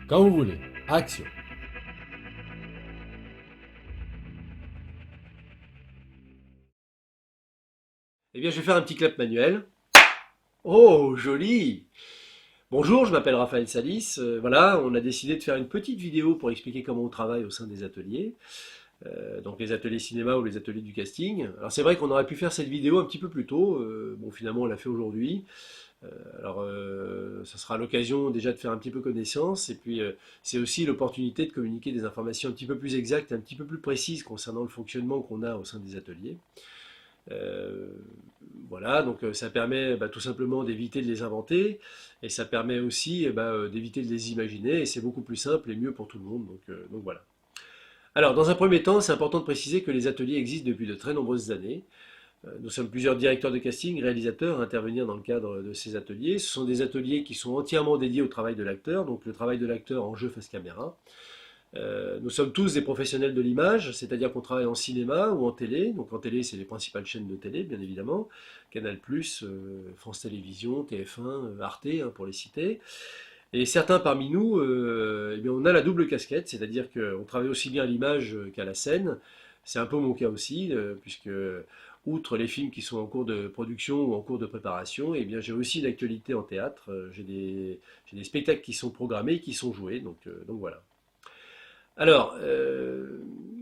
Quand vous voulez. Action. Eh bien, je vais faire un petit clap manuel. Oh, joli! Bonjour, je m'appelle Raphaël Salis. Voilà, on a décidé de faire une petite vidéo pour expliquer comment on travaille au sein des ateliers. Donc les ateliers cinéma ou les ateliers du casting. Alors c'est vrai qu'on aurait pu faire cette vidéo un petit peu plus tôt. Bon, finalement, on l'a fait aujourd'hui. Ça sera l'occasion déjà de faire un petit peu connaissance. Et puis, c'est aussi l'opportunité de communiquer des informations un petit peu plus exactes, un petit peu plus précises concernant le fonctionnement qu'on a au sein des ateliers. Euh, voilà, donc ça permet tout simplement d'éviter de les inventer et ça permet aussi d'éviter de les imaginer et c'est beaucoup plus simple et mieux pour tout le monde. Donc voilà. Alors, dans un premier temps, c'est important de préciser que les ateliers existent depuis de très nombreuses années. Nous sommes plusieurs directeurs de casting, réalisateurs à intervenir dans le cadre de ces ateliers. Ce sont des ateliers qui sont entièrement dédiés au travail de l'acteur, donc le travail de l'acteur en jeu face caméra. Nous sommes tous des professionnels de l'image, c'est-à-dire qu'on travaille en cinéma ou en télé. Donc en télé, c'est les principales chaînes de télé, bien évidemment. Canal+, France Télévisions, TF1, Arte, hein, pour les citer. Et certains parmi nous, eh bien, on a la double casquette, c'est-à-dire qu'on travaille aussi bien à l'image qu'à la scène. C'est un peu mon cas aussi, puisque outre les films qui sont en cours de production ou en cours de préparation, eh bien, j'ai aussi une actualité en théâtre. J'ai des spectacles qui sont programmés, qui sont joués, donc voilà. Alors,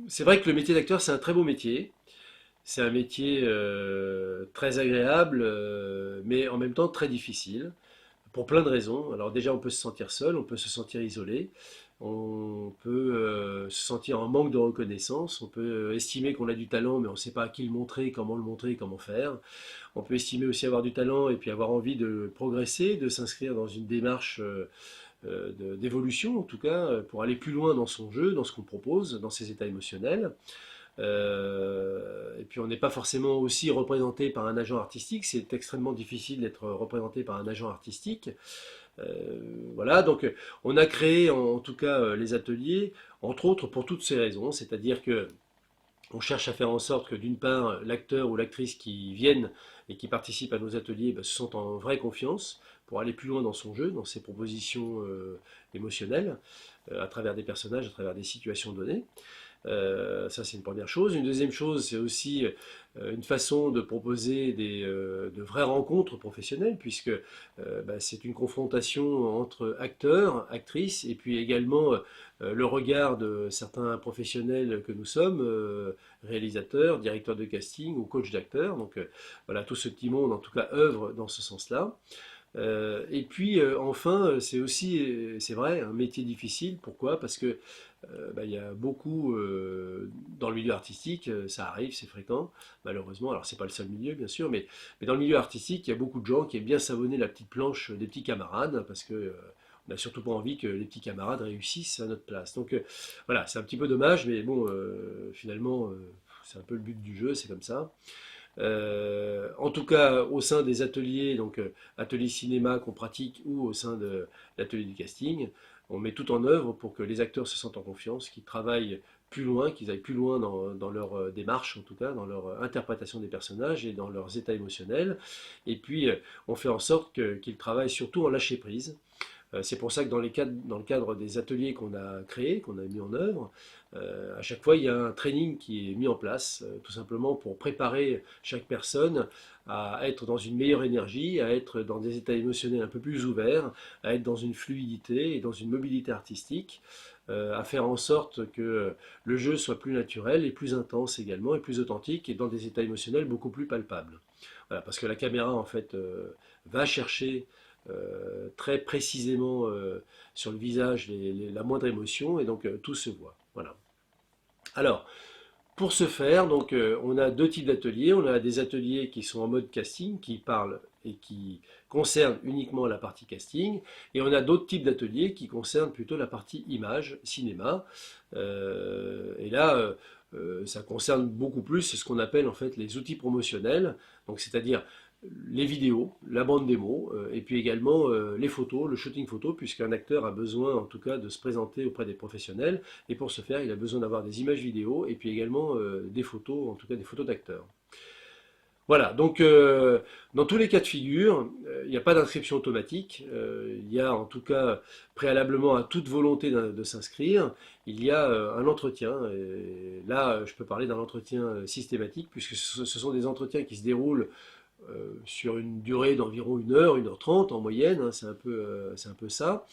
c'est vrai que le métier d'acteur, c'est un très beau métier. C'est un métier très agréable, mais en même temps très difficile, pour plein de raisons. Alors déjà, on peut se sentir seul, on peut se sentir isolé, on peut se sentir en manque de reconnaissance, on peut estimer qu'on a du talent, mais on ne sait pas à qui le montrer, comment faire. On peut estimer aussi avoir du talent et puis avoir envie de progresser, de s'inscrire dans une démarche d'évolution, en tout cas, pour aller plus loin dans son jeu, dans ce qu'on propose, dans ses états émotionnels. Et puis on n'est pas forcément aussi représenté par un agent artistique, c'est extrêmement difficile d'être représenté par un agent artistique. Voilà, donc on a créé en tout cas les ateliers, entre autres pour toutes ces raisons, c'est-à-dire que on cherche à faire en sorte que d'une part, l'acteur ou l'actrice qui viennent et qui participent à nos ateliers se sentent en vraie confiance pour aller plus loin dans son jeu, dans ses propositions émotionnelles, à travers des personnages, à travers des situations données. Ça, c'est une première chose. Une deuxième chose, c'est aussi une façon de proposer de vraies rencontres professionnelles, puisque c'est une confrontation entre acteurs, actrices, et puis également le regard de certains professionnels que nous sommes, réalisateurs, directeurs de casting ou coachs d'acteurs. Donc voilà, tout ce petit monde, en tout cas, œuvre dans ce sens-là. Et puis enfin, c'est aussi, c'est vrai, un métier difficile. Pourquoi? Parce que il y a beaucoup dans le milieu artistique, ça arrive, c'est fréquent, malheureusement. Alors c'est pas le seul milieu, bien sûr, mais dans le milieu artistique, il y a beaucoup de gens qui aiment bien savonner la petite planche des petits camarades, parce que on n'a surtout pas envie que les petits camarades réussissent à notre place. Donc voilà, c'est un petit peu dommage, mais bon, finalement, c'est un peu le but du jeu, c'est comme ça. En tout cas, au sein des ateliers, donc ateliers cinéma qu'on pratique ou au sein de l'atelier du casting, on met tout en œuvre pour que les acteurs se sentent en confiance, qu'ils travaillent plus loin, qu'ils aillent plus loin dans leur démarche, en tout cas, dans leur interprétation des personnages et dans leurs états émotionnels. Et puis, on fait en sorte qu'ils travaillent surtout en lâcher prise. C'est pour ça que dans le cadre des ateliers qu'on a créés, qu'on a mis en œuvre, à chaque fois il y a un training qui est mis en place, tout simplement pour préparer chaque personne à être dans une meilleure énergie, à être dans des états émotionnels un peu plus ouverts, à être dans une fluidité et dans une mobilité artistique, à faire en sorte que le jeu soit plus naturel et plus intense également, et plus authentique, et dans des états émotionnels beaucoup plus palpables. Voilà, parce que la caméra en fait va chercher très précisément sur le visage la moindre émotion et donc tout se voit. Voilà. Alors, pour ce faire, donc, on a deux types d'ateliers. On a des ateliers qui sont en mode casting, qui parlent et qui concernent uniquement la partie casting. Et on a d'autres types d'ateliers qui concernent plutôt la partie image, cinéma. Et là, ça concerne beaucoup plus ce qu'on appelle en fait les outils promotionnels. Donc, c'est-à-dire les vidéos, la bande démo, et puis également les photos, le shooting photo, puisqu'un acteur a besoin en tout cas de se présenter auprès des professionnels, et pour ce faire, il a besoin d'avoir des images vidéo, et puis également des photos, en tout cas des photos d'acteurs. Voilà, donc dans tous les cas de figure, il n'y a pas d'inscription automatique. Il y a en tout cas, préalablement à toute volonté de s'inscrire, il y a un entretien. Et là, je peux parler d'un entretien systématique, puisque ce sont des entretiens qui se déroulent sur une durée d'environ 1 heure 30 en moyenne, hein, c'est un peu ça.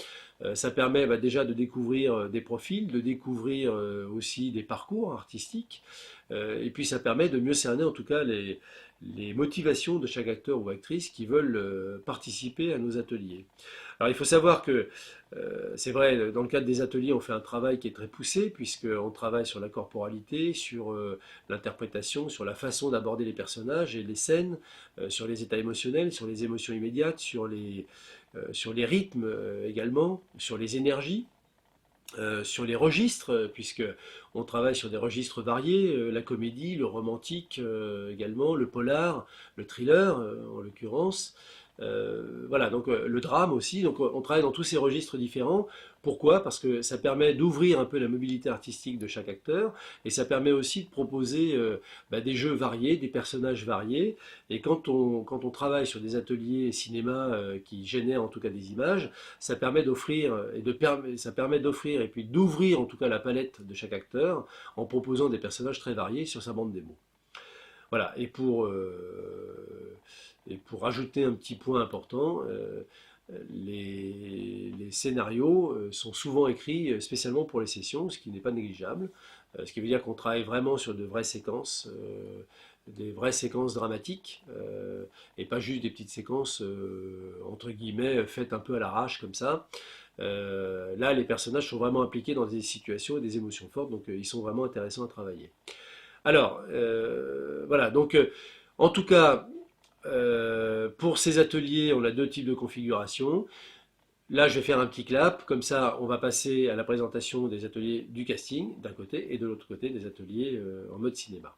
Ça permet déjà de découvrir des profils, de découvrir aussi des parcours artistiques, et puis ça permet de mieux cerner en tout cas les motivations de chaque acteur ou actrice qui veulent participer à nos ateliers. Alors il faut savoir que c'est vrai, dans le cadre des ateliers, on fait un travail qui est très poussé, puisqu'on travaille sur la corporalité, sur l'interprétation, sur la façon d'aborder les personnages et les scènes, sur les états émotionnels, sur les émotions immédiates, sur les rythmes également, sur les énergies. Sur les registres, puisque on travaille sur des registres variés, la comédie, le romantique également, le polar, le thriller en l'occurrence. Voilà, donc le drame aussi. Donc on travaille dans tous ces registres différents. Pourquoi? Parce que ça permet d'ouvrir un peu la mobilité artistique de chaque acteur, et ça permet aussi de proposer des jeux variés, des personnages variés. Et quand on travaille sur des ateliers cinéma qui génèrent en tout cas des images, ça permet d'offrir ça permet d'offrir et puis d'ouvrir en tout cas la palette de chaque acteur en proposant des personnages très variés sur sa bande démo. Voilà, et pour ajouter un petit point important, les scénarios sont souvent écrits spécialement pour les sessions, ce qui n'est pas négligeable. Ce qui veut dire qu'on travaille vraiment sur de vraies séquences, des vraies séquences dramatiques, et pas juste des petites séquences entre guillemets faites un peu à l'arrache comme ça. Là, les personnages sont vraiment impliqués dans des situations et des émotions fortes, donc ils sont vraiment intéressants à travailler. Alors, voilà, donc en tout cas, pour ces ateliers, on a deux types de configuration. Là, je vais faire un petit clap, comme ça, on va passer à la présentation des ateliers du casting d'un côté et de l'autre côté des ateliers en mode cinéma.